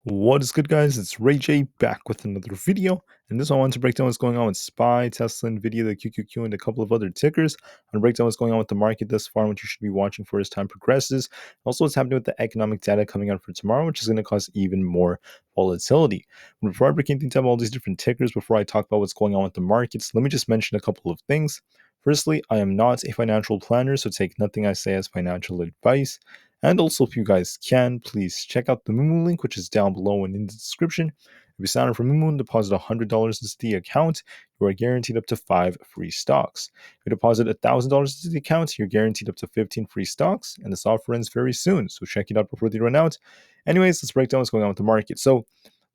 What is good, guys? It's Rey-Jay back with another video, and this one I want to break down what's going on with SPY, Tesla, Nvda, the QQQ, and a couple of other tickers. And break down what's going on with the market thus far and what you should be watching for as time progresses. Also, what's happening with the economic data coming out for tomorrow, which is going to cause even more volatility. But before I break anything down all these different tickers, before I talk about what's going on with the markets, let me just mention a couple of things. Firstly, I am not a financial planner, so take nothing I say as financial advice. And also, if you guys can, please check out the Moomoo link, which is down below and in the description. If you sign up for Moomoo and deposit $100 into the account, you are guaranteed up to 5 free stocks. If you deposit $1,000 into the account, you're guaranteed up to 15 free stocks, and this offer ends very soon, so check it out before they run out. Anyways, let's break down what's going on with the market. So,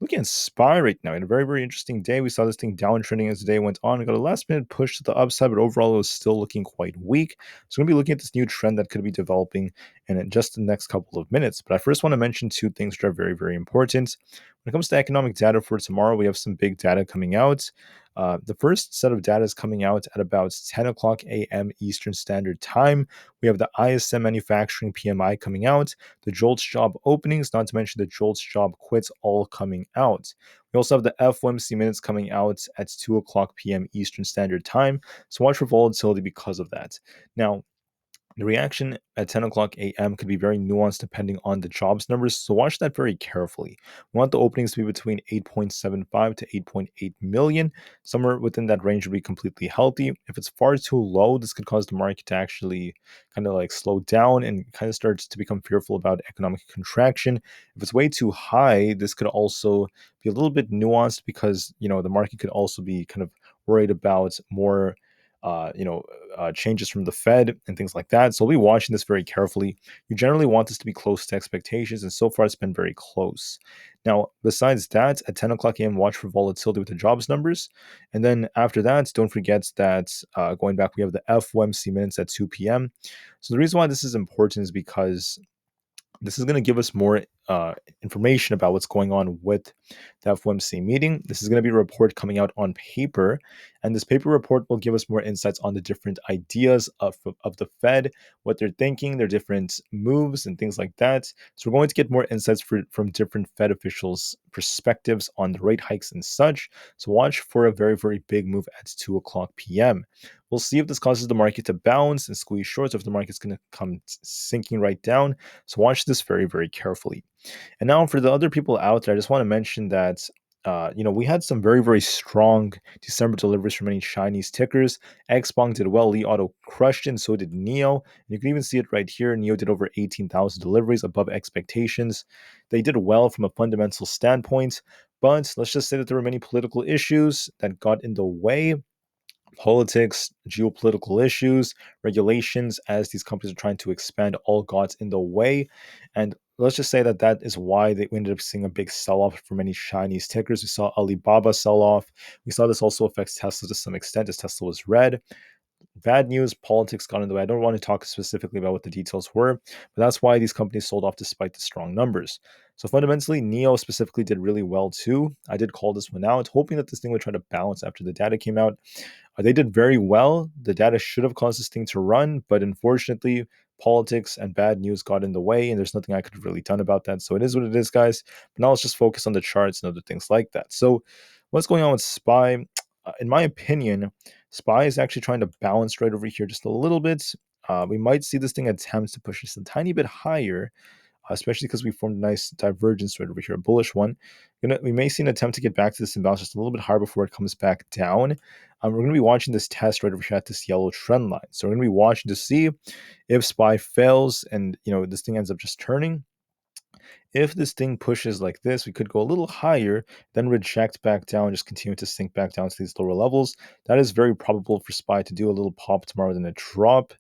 looking at SPY right now, in a very, very interesting day. We saw this thing downtrending as the day went on. It got a last minute push to the upside, but overall it was still looking quite weak. So we're going to be looking at this new trend that could be developing in just the next couple of minutes. But I first want to mention two things that are very, very important. When it comes to economic data for tomorrow, we have some big data coming out. The first set of data is coming out at about 10 o'clock a.m. Eastern Standard Time. We have the ISM manufacturing PMI coming out, the JOLTS job openings, not to mention the JOLTS job quits, all coming out. We also have the FOMC minutes coming out at 2 o'clock p.m. Eastern Standard Time. So watch for volatility because of that. Now, the reaction at 10 o'clock a.m. could be very nuanced depending on the jobs numbers, so watch that very carefully. We want the openings to be between 8.75 to 8.8 million. Somewhere within that range would be completely healthy. If it's far too low, this could cause the market to actually kind of like slow down and kind of starts to become fearful about economic contraction. If it's way too high, this could also be a little bit nuanced because, the market could also be kind of worried about more changes from the Fed and things like that. So we'll be watching this very carefully. You generally want this to be close to expectations, and so far it's been very close. Now, besides that, at 10 o'clock a.m., watch for volatility with the jobs numbers. And then after that, don't forget that going back, we have the FOMC minutes at 2 p.m. So the reason why this is important is because this is going to give us more information about what's going on with the FOMC meeting. This is going to be a report coming out on paper, and this paper report will give us more insights on the different ideas of the Fed, what they're thinking, their different moves, and things like that. So we're going to get more insights from different Fed officials' perspectives on the rate hikes and such. So watch for a very, very big move at 2 o'clock p.m. We'll see if this causes the market to bounce and squeeze shorts, or if the market's going to come sinking right down. So watch this very, very carefully. And now for the other people out there, I just want to mention that we had some very, very strong December deliveries from many Chinese tickers. XPeng did well, Li Auto crushed it, and so did NEO. And you can even see it right here. NEO did over 18,000 deliveries above expectations. They did well from a fundamental standpoint, but let's just say that there were many political issues that got in the way. Politics, geopolitical issues, regulations, as these companies are trying to expand, all got in the way. And let's just say that that is why they ended up seeing a big sell-off for many Chinese tickers. We saw Alibaba sell off. We saw this also affects Tesla to some extent, as Tesla was red. Bad news, politics got in the way. I don't want to talk specifically about what the details were, but that's why these companies sold off despite the strong numbers. So fundamentally, NEO specifically did really well too. I did call this one out, hoping that this thing would try to bounce after the data came out. They did very well. The data should have caused this thing to run, but unfortunately, politics and bad news got in the way, and there's nothing I could have really done about that. So it is what it is, guys. But now let's just focus on the charts and other things like that. So what's going on with SPY? In my opinion, SPY is actually trying to balance right over here just a little bit. We might see this thing attempt to push us a tiny bit higher, especially because we formed a nice divergence right over here, a bullish one. We may see an attempt to get back to this imbalance just a little bit higher before it comes back down. We're going to be watching this test right over here at this yellow trend line. So we're going to be watching to see if SPY fails and this thing ends up just turning. If this thing pushes like this, we could go a little higher, then reject back down, just continue to sink back down to these lower levels. That is very probable for SPY to do a little pop tomorrow, then a drop.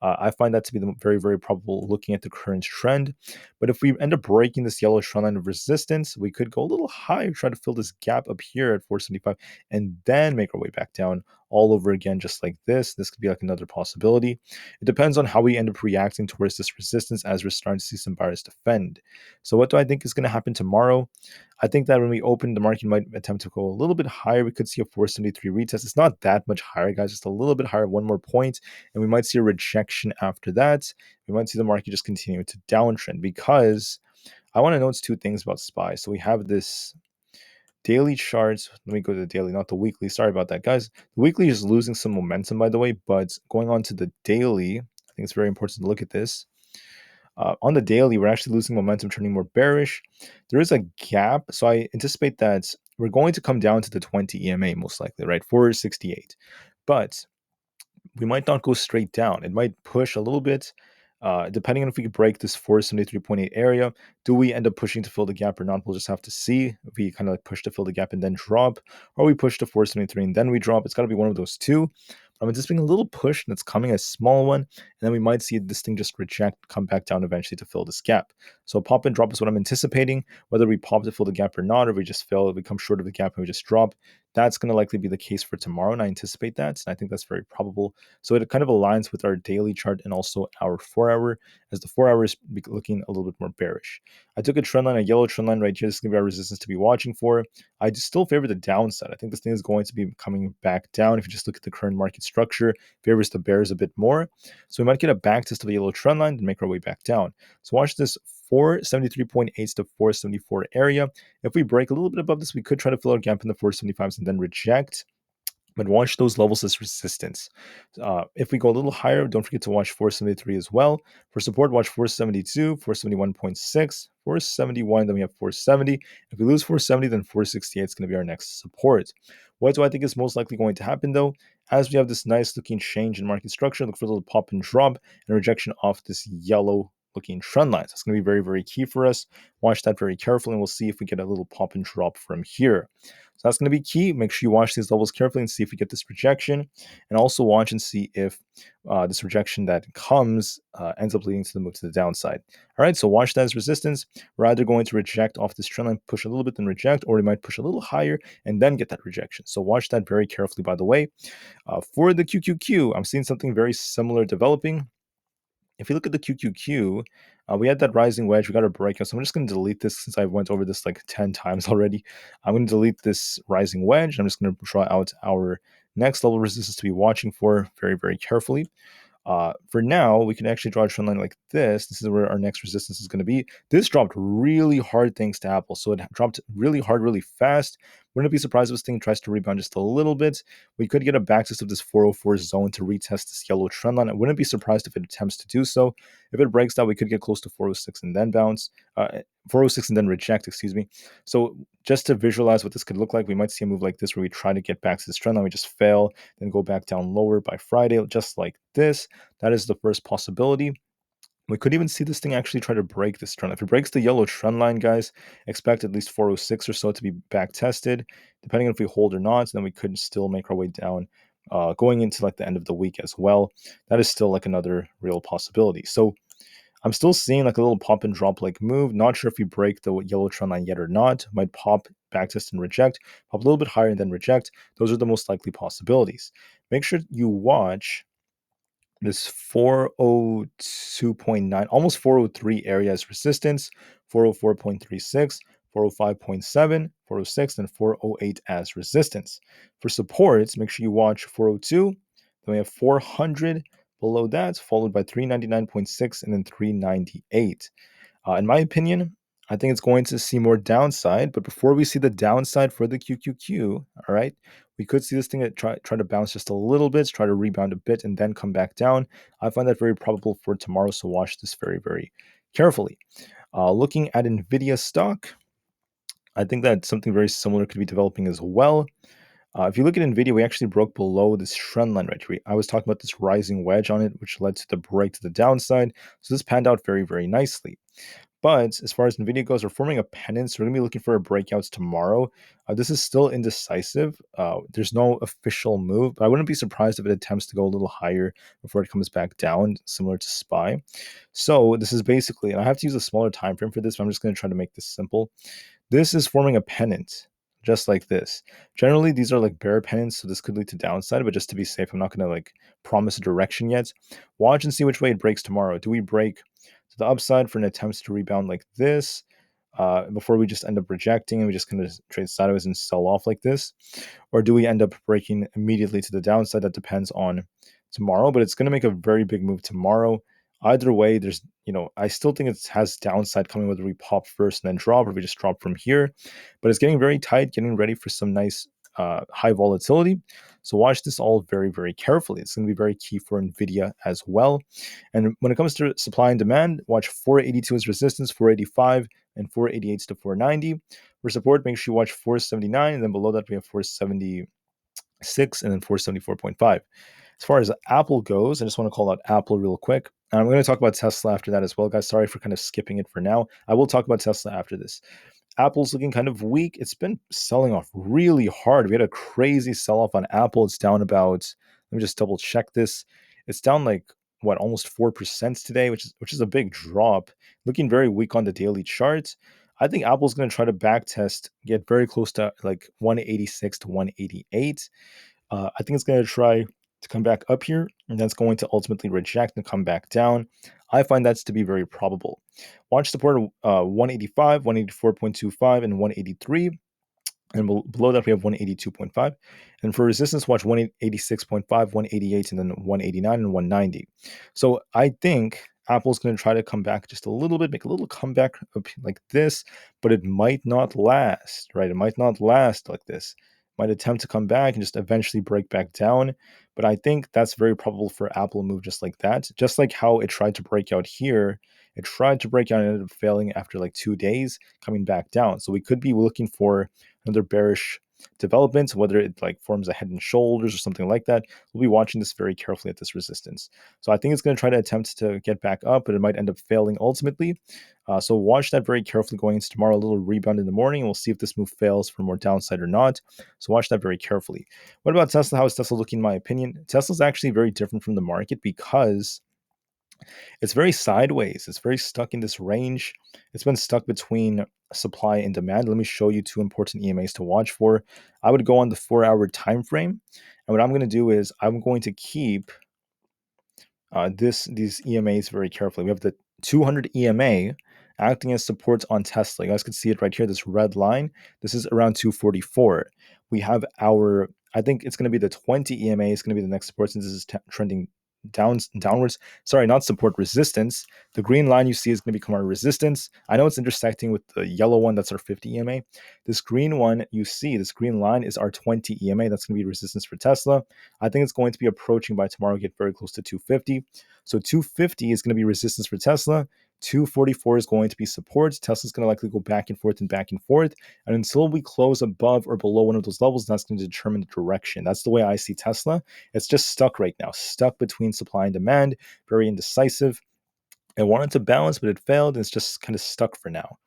I find that to be very, very probable looking at the current trend. But if we end up breaking this yellow trend line of resistance, we could go a little higher, try to fill this gap up here at 475, and then make our way back down all over again, just like this. This could be like another possibility. It depends on how we end up reacting towards this resistance as we're starting to see some buyers defend. So what do I think is going to happen tomorrow? I think that when we open, the market might attempt to go a little bit higher. We could see a 473 retest. It's not that much higher, guys, just a little bit higher, one more point, and we might see a rejection after that. We might see the market just continue to downtrend because I want to note two things about SPY. So we have this daily charts. Let me go to the daily, not the weekly. Sorry about that, guys. The weekly is losing some momentum, by the way, but going on to the daily, I think it's very important to look at this. On the daily, we're actually losing momentum, turning more bearish. There is a gap, so I anticipate that we're going to come down to the 20 EMA most likely, right? 468. But we might not go straight down. It might push a little bit, depending on if we could break this 473.8 area. Do we end up pushing to fill the gap or not? We'll just have to see if we kind of like push to fill the gap and then drop, or we push to 473 and then we drop. It's got to be one of those two. I'm anticipating a little push that's coming, a small one, and then we might see this thing just reject, come back down eventually to fill this gap. So pop and drop is what I'm anticipating. Whether we pop to fill the gap or not, or we just fail, we come short of the gap and we just drop, that's going to likely be the case for tomorrow, and I anticipate that, and I think that's very probable. So it kind of aligns with our daily chart and also our 4-hour, as the 4-hour is looking a little bit more bearish. I took a trend line, a yellow trend line right here. This is going to be our resistance to be watching for. I still favor the downside. I think this thing is going to be coming back down. If you just look at the current market structure, favors the bears a bit more. So we might get a back test of the yellow trend line and make our way back down. So watch this 473.8 to 474 area. If we break a little bit above this, we could try to fill our gap in the 475s and then reject. But watch those levels as resistance. If we go a little higher, don't forget to watch 473 as well. For support, watch 472, 471.6, 471, then we have 470. If we lose 470, then 468 is going to be our next support. What do I think is most likely going to happen, though? As we have this nice looking change in market structure, look for a little pop and drop and rejection off this yellow looking trend line. So it's going to be very, very key for us. Watch that very carefully, and we'll see if we get a little pop and drop from here. So that's going to be key. Make sure you watch these levels carefully and see if we get this rejection, and also watch and see if this rejection that comes ends up leading to the move to the downside. All right, so watch that as resistance. We're either going to reject off this trend line, push a little bit, then reject, or we might push a little higher and then get that rejection. So watch that very carefully, by the way. For the QQQ, I'm seeing something very similar developing. If you look at the QQQ, we had that rising wedge. We got a breakout. So I'm just going to delete this since I went over this like 10 times already. I'm going to delete this rising wedge. I'm just going to draw out our next level resistance to be watching for very, very carefully. For now, we can actually draw a trend line like this. This is where our next resistance is going to be. This dropped really hard thanks to Aapl. So it dropped really hard, really fast. Wouldn't be surprised if this thing tries to rebound just a little bit. We could get a backtest of this 404 zone to retest this yellow trend line. I wouldn't be surprised if it attempts to do so. If it breaks that, we could get close to 406 and then bounce. 406 and then reject, excuse me. So just to visualize what this could look like, we might see a move like this where we try to get back to this trend line, we just fail, then go back down lower by Friday, just like this. That is the first possibility. We could even see this thing actually try to break this trend. If it breaks the yellow trend line, guys, expect at least 406 or so to be back tested. Depending on if we hold or not, then we could still make our way down going into like the end of the week as well. That is still like another real possibility. So I'm still seeing like a little pop and drop like move. Not sure if we break the yellow trend line yet or not. Might pop, backtest, and reject. Pop a little bit higher and then reject. Those are the most likely possibilities. Make sure you watch this 402.9, almost 403 area as resistance, 404.36, 405.7, 406, and 408 as resistance. For supports, make sure you watch 402. Then we have 400 below that, followed by 399.6 and then 398. In my opinion, I think it's going to see more downside. But before we see the downside for the QQQ, all right, we could see this thing try to bounce just a little bit, try to rebound a bit, and then come back down. I find that very probable for tomorrow, so watch this very, very carefully. Looking at Nvda stock, I think that something very similar could be developing as well. If you look at Nvidia, we actually broke below this trend line right here. I was talking about this rising wedge on it, which led to the break to the downside. So this panned out very, very nicely. But as far as Nvidia goes, we're forming a pennant, so we're going to be looking for a breakouts tomorrow. This is still indecisive. There's no official move, but I wouldn't be surprised if it attempts to go a little higher before it comes back down, similar to SPY. So this is basically, and I have to use a smaller time frame for this, but I'm just going to try to make this simple. This is forming a pennant, just like this. Generally, these are like bear pennants, so this could lead to downside, but just to be safe, I'm not going to like promise a direction yet. Watch and see which way it breaks tomorrow. Do we break to the upside for an attempt to rebound like this before we just end up rejecting and we just kind of trade sideways and sell off like this? Or do we end up breaking immediately to the downside? That depends on tomorrow, but it's going to make a very big move tomorrow. Either way, there's, I still think it has downside coming whether we pop first and then drop, or we just drop from here. But it's getting very tight, getting ready for some nice high volatility. So watch this all very, very carefully. It's going to be very key for Nvda as well. And when it comes to supply and demand, watch 482 as resistance, 485, and 488 to 490. For support, make sure you watch 479, and then below that we have 476 and then 474.5. As far as Apple goes, I just want to call out Apple real quick. And I'm going to talk about Tesla after that as well, guys. Sorry for kind of skipping it for now. I will talk about Tesla after this. Apple's looking kind of weak. It's been selling off really hard. We had a crazy sell off on Apple. It's down about, let me just double check this. It's down like what, almost 4% today, which is a big drop. Looking very weak on the daily chart. I think Apple's going to try to back test, get very close to like 186 to 188. I think it's going to try to come back up here, and that's going to ultimately reject and come back down. I find that to be very probable. Watch support 185, 184.25, and 183. And below that, we have 182.5. And for resistance, watch 186.5, 188, and then 189 and 190. So I think Apple's going to try to come back just a little bit, make a little comeback like this, but it might not last, right? It might not last like this. Might attempt to come back and just eventually break back down. But I think that's very probable for Apple to move just like that. Just like how it tried to break out here. It tried to break out and ended up failing after like 2 days, coming back down. So we could be looking for another bearish development, whether it like forms a head and shoulders or something like that. We'll be watching this very carefully at this resistance. So I think it's going to try to attempt to get back up, but it might end up failing ultimately. So watch that very carefully going into tomorrow. A little rebound in the morning, and we'll see if this move fails for more downside or not. So watch that very carefully. What about Tesla? How is Tesla looking in my opinion? Tesla's actually very different from the market because it's very sideways. It's very stuck in this range. It's been stuck between supply and demand. Let me show you two important EMAs to watch for. I would go on the 4-hour time frame, and what I'm going to do is I'm going to keep these EMAs very carefully. We have the 200 EMA acting as support on Tesla. You guys can see it right here. This red line. This is around 244. We have our, I think it's going to be the 20 EMA is going to be the next support since this is trending downwards. Sorry, not support, resistance. The green line you see is going to become our resistance. I know it's intersecting with the yellow one. That's our 50 EMA. This green one you see, this green line is our 20 EMA. That's going to be resistance for Tesla. I think it's going to be approaching by tomorrow, get very close to 250. So 250 is going to be resistance for Tesla. 244 is going to be support. Tesla's going to likely go back and forth and back and forth. And until we close above or below one of those levels, that's going to determine the direction. That's the way I see Tesla. It's just stuck right now, stuck between supply and demand, very indecisive. It wanted to balance, but it failed, and it's just kind of stuck for now.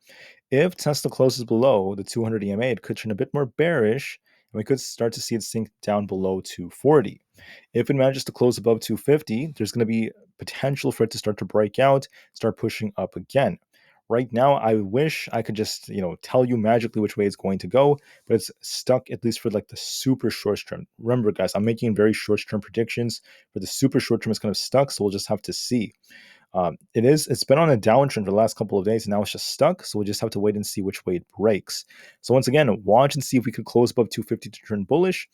If Tesla closes below the 200 EMA, it could turn a bit more bearish, and we could start to see it sink down below 240. If it manages to close above 250, there's going to be potential for it to start to break out, start pushing up again. Right now, I wish I could just, tell you magically which way it's going to go, but it's stuck at least for like the super short term. Remember, guys, I'm making very short term predictions. For the super short term, it's kind of stuck, so we'll just have to see. It's been on a downtrend for the last couple of days, and now it's just stuck. So we'll just have to wait and see which way it breaks. So once again, watch and see if we could close above 250 to turn bullish,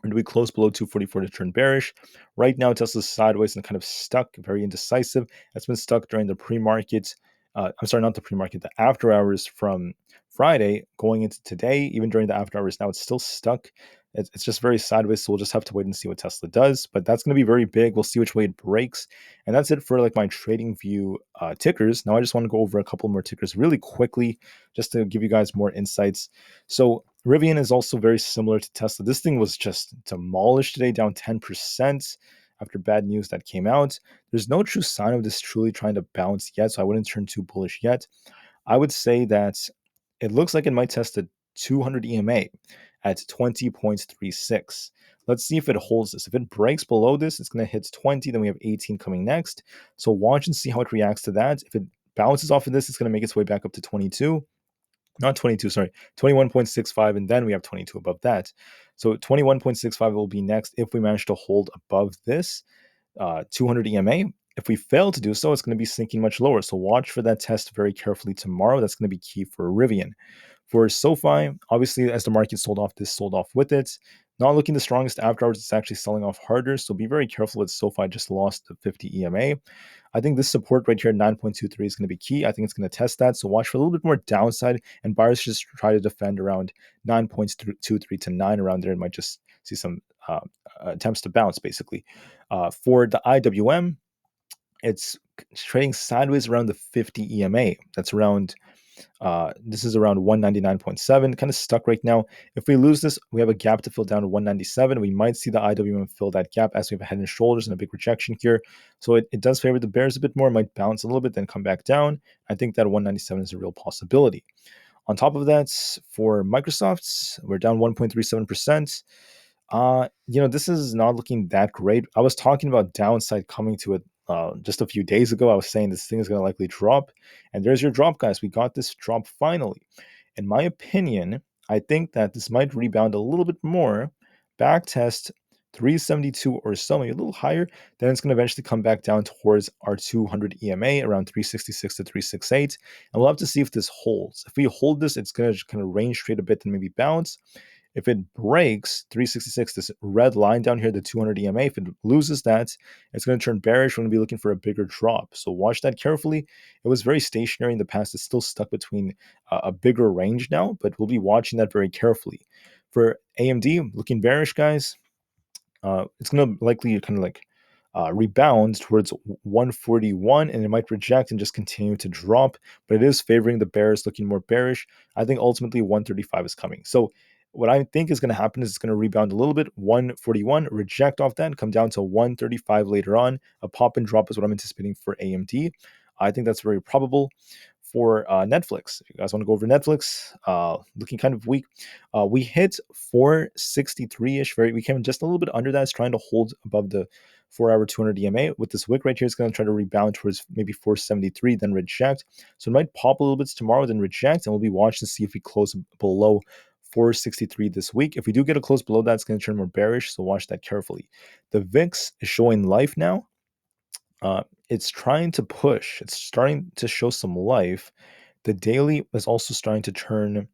or do we close below 244 to turn bearish? Right now, Tesla's sideways and kind of stuck, very indecisive. It's been stuck during the pre-market. I'm sorry, not the pre-market, the after hours from Friday going into today. Even during the after hours now, it's still stuck. It's just very sideways, so we'll just have to wait and see what Tesla does. But that's going to be very big. We'll see which way it breaks. And that's it for like my trading view tickers. Now I just want to go over a couple more tickers really quickly, just to give you guys more insights. So Rivian is also very similar to Tesla. This thing was just demolished today, down 10% after bad news that came out. There's no true sign of this truly trying to bounce yet, so I wouldn't turn too bullish yet. I would say that it looks like it might test a 200 EMA at 20.36. Let's see if it holds this. If it breaks below this, it's going to hit 20. Then we have 18 coming next. So watch and see how it reacts to that. If it bounces off of this, it's going to make its way back up to 22. Not 22, sorry, 21.65. And then we have 22 above that. So 21.65 will be next if we manage to hold above this 200 EMA. If we fail to do so, it's going to be sinking much lower. So watch for that test very carefully tomorrow. That's going to be key for Rivian. For SoFi, obviously, as the market sold off, this sold off with it. Not looking the strongest afterwards. It's actually selling off harder. So be very careful with SoFi just lost the 50 EMA. I think this support right here, 9.23, is going to be key. I think it's going to test that. So watch for a little bit more downside, and buyers just try to defend around 9.23 to 9 around there, and might just see some attempts to bounce basically. For the IWM, it's trading sideways around the 50 EMA. That's around this is around 199.7, kind of stuck right now. If we lose this, we have a gap to fill down to 197. We might see the IWM fill that gap as we have a head and shoulders and a big rejection here. So it does favor the bears a bit more. It might bounce a little bit, then come back down. I think that 197 is a real possibility. On top of that, for Microsoft, we're down 1.37%. This is not looking that great. I was talking about downside coming to it just a few days ago. I was saying this thing is going to likely drop, and there's your drop, guys. We got this drop finally. In my opinion, I think that this might rebound a little bit more, back test 372 or so, maybe a little higher. Then it's going to eventually come back down towards our 200 EMA around 366 to 368, and we'll have to see if this holds. If we hold this, it's going to kind of range trade a bit and maybe bounce. If it breaks 366, this red line down here, the 200 EMA, if it loses that, it's going to turn bearish. We're going to be looking for a bigger drop. So watch that carefully. It was very stationary in the past. It's still stuck between a bigger range now, but we'll be watching that very carefully. For AMD, looking bearish, guys. It's going to likely kind of like rebound towards 141, and it might reject and just continue to drop, but it is favoring the bears, looking more bearish. I think ultimately 135 is coming. So what I think is going to happen is it's going to rebound a little bit, 141, reject off that, and come down to 135 later on. A pop and drop is what I'm anticipating for AMD. I think that's very probable. For Netflix, if you guys want to go over Netflix, looking kind of weak. We hit 463-ish. We came just a little bit under that. It's trying to hold above the 4-hour 200 EMA. With this wick right here, it's going to try to rebound towards maybe 473, then reject. So it might pop a little bit tomorrow, then reject, and we'll be watching to see if we close below 463 this week. If we do get a close below that, it's going to turn more bearish, so watch that carefully. The VIX is showing life now. It's trying to push. It's starting to show some life. The daily is also starting to turn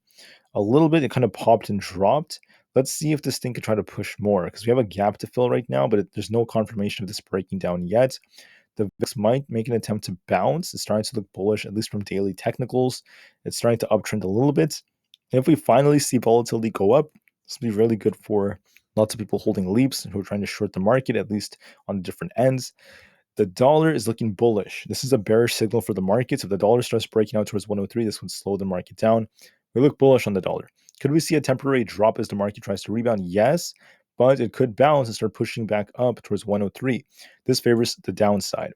a little bit. It kind of popped and dropped. Let's see if this thing could try to push more, because we have a gap to fill right now, but there's no confirmation of this breaking down yet. The VIX might make an attempt to bounce. It's starting to look bullish, at least from daily technicals. It's starting to uptrend a little bit. And if we finally see volatility go up, this will be really good for lots of people holding leaps who are trying to short the market, at least on different ends. The dollar is looking bullish. This is a bearish signal for the markets. If the dollar starts breaking out towards 103, this would slow the market down. We look bullish on the dollar. Could we see a temporary drop as the market tries to rebound? Yes, but it could bounce and start pushing back up towards 103. This favors the downside.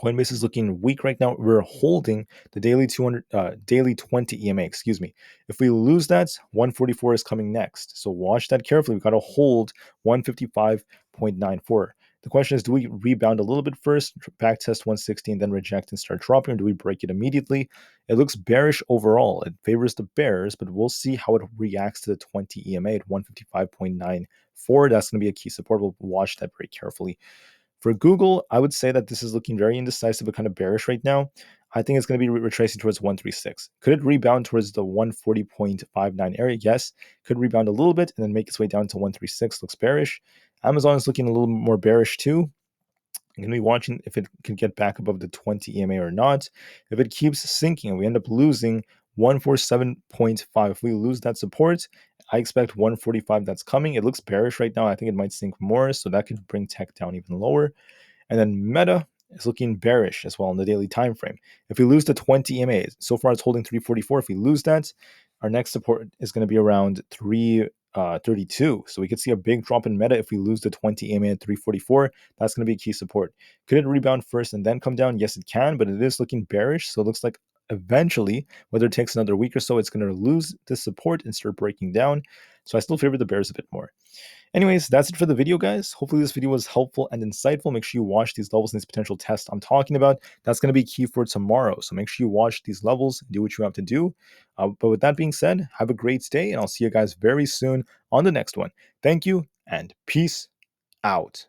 Coinbase is looking weak right now. We're holding the daily 20 EMA, excuse me. If we lose that, 144 is coming next. So watch that carefully. We've got to hold 155.94. The question is, do we rebound a little bit first, back test 160, and then reject and start dropping, or do we break it immediately? It looks bearish overall. It favors the bears, but we'll see how it reacts to the 20 EMA at 155.94. That's going to be a key support. We'll watch that very carefully. For Google, I would say that this is looking very indecisive but kind of bearish right now. I think it's going to be retracing towards 136. Could it rebound towards the 140.59 area? Yes. Could rebound a little bit and then make its way down to 136. Looks bearish. Amazon is looking a little more bearish too. I'm going to be watching if it can get back above the 20 EMA or not. If it keeps sinking and we end up losing 147.5, if we lose that support, I expect 145 that's coming. It looks bearish right now. I think it might sink more, so that could bring tech down even lower. And then Meta is looking bearish as well in the daily time frame. If we lose the 20 EMA, so far it's holding 344. If we lose that, our next support is going to be around 332. So we could see a big drop in Meta if we lose the 20 EMA at 344. That's going to be a key support. Could it rebound first and then come down? Yes, it can, but it is looking bearish. So it looks like eventually, whether it takes another week or so, it's going to lose the support and start breaking down. So I still favor the bears a bit more. Anyways, that's it for the video, guys. Hopefully this video was helpful and insightful. Make sure you watch these levels and these potential tests I'm talking about. That's going to be key for tomorrow. So make sure you watch these levels and do what you have to do. But with that being said, have a great day, and I'll see you guys very soon on the next one. Thank you, and peace out.